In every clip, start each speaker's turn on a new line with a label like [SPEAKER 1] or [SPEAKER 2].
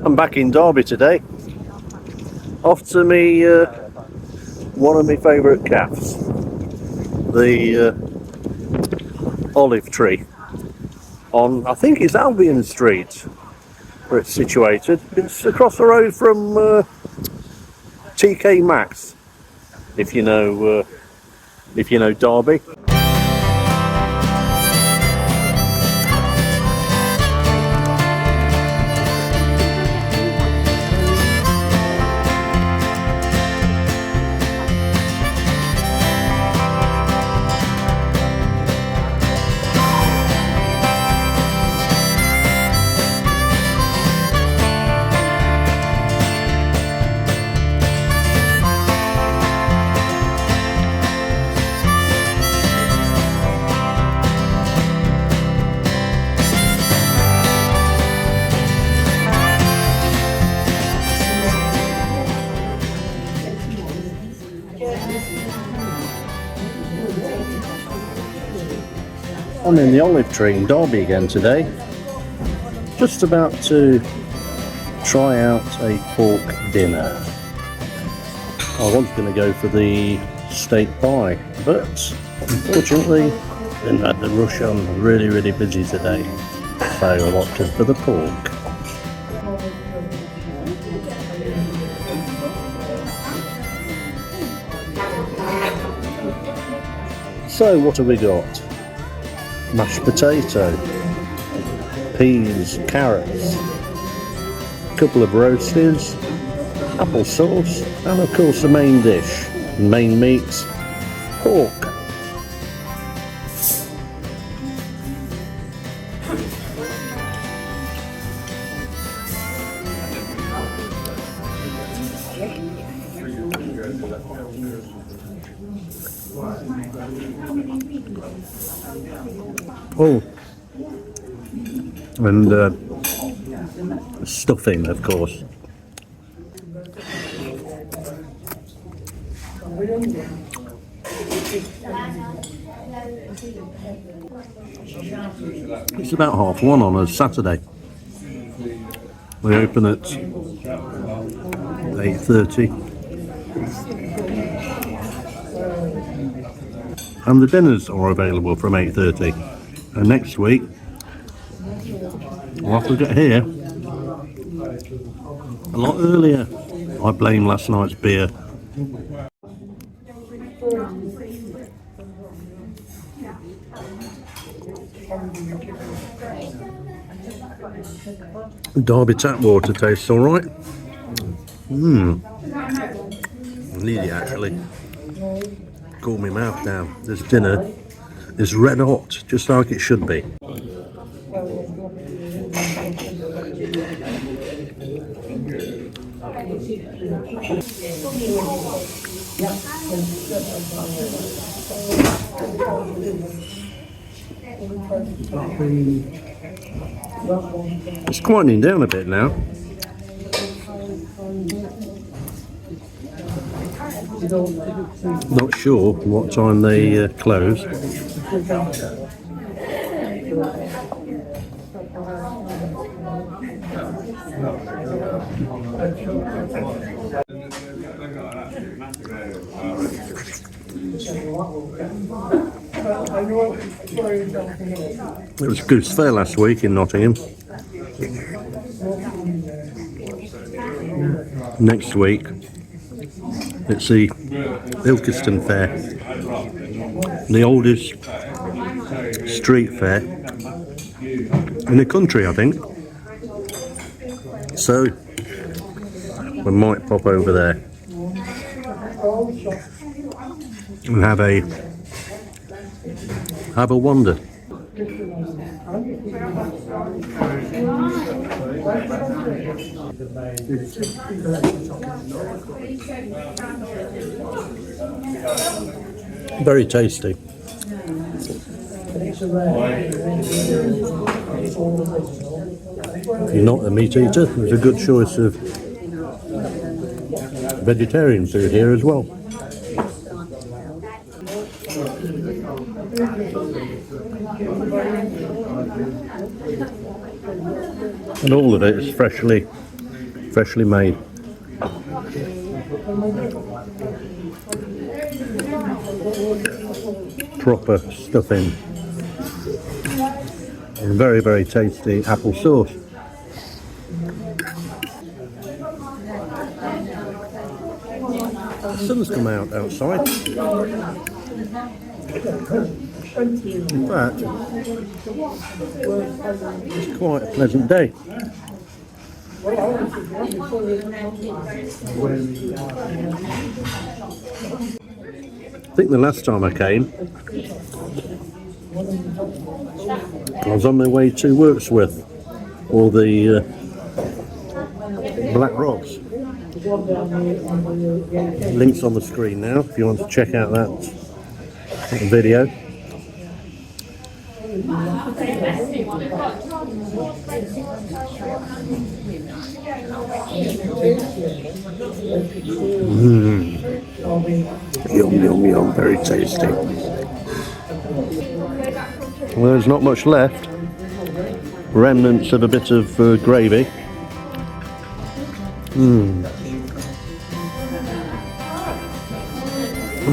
[SPEAKER 1] I'm back in Derby today. Off to me, one of my favourite cafes, the Olive Tree on, I think it's Albion Street, where it's situated. It's across the road from TK Maxx, if you know Derby. I'm in the Olive Tree in Derby again today. Just about to try out a pork dinner. I was going to go for the steak pie, but unfortunately didn't have the rush on. Really busy today, so I opted for the pork. So what have we got? Mashed potato, peas, carrots, a couple of roasties, apple sauce, and of course the main dish, main meats, pork. Oh, and stuffing, of course. It's about 1:30 on a Saturday. We open at 8:30. And the dinners are available from 8:30. And next week, I'll have to get here a lot earlier. I blame last night's beer. Derby tap water tastes alright. Need it actually. Cool my mouth down. This dinner is red hot, just like it should be. It's quieting down a bit now. Not sure what time they close. It was Goose Fair last week in Nottingham. Next week it's the Ilkeston Fair, the oldest street fair in the country, I think. So we might pop over there and have a wander. Very tasty. If you're not a meat eater, there's a good choice of vegetarian food here as well. And all of it is freshly freshly made. Proper stuffing. And very, very tasty apple sauce. The sun's come out outside. In fact, it's quite a pleasant day. I think the last time I came, I was on my way to Wirksworth, or the Black Rocks. Links on the screen now if you want to check out that video. Yum, yum, yum, very tasty. Well, there's not much left. Remnants of a bit of gravy.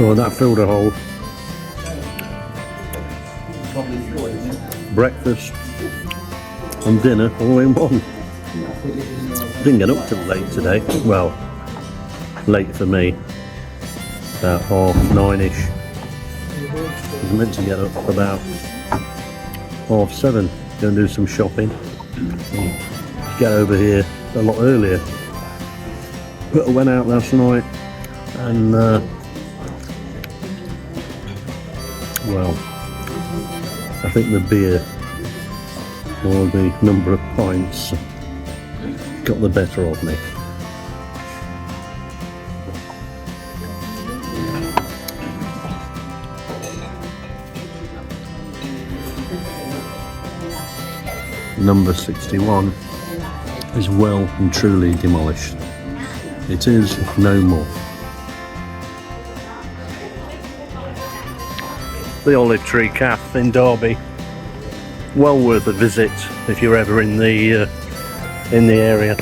[SPEAKER 1] Oh, that filled a hole. Breakfast and dinner all in one. Didn't get up till late today. Well, late for me. About 9:30ish. I was meant to get up about 7:30. Go and do some shopping. Get over here a lot earlier. But I went out last night and well, I think the beer or the number of pints got the better of me. Number 61 is well and truly demolished. It is no more. The Olive Tree Café in Derby, well worth a visit if you're ever in the area.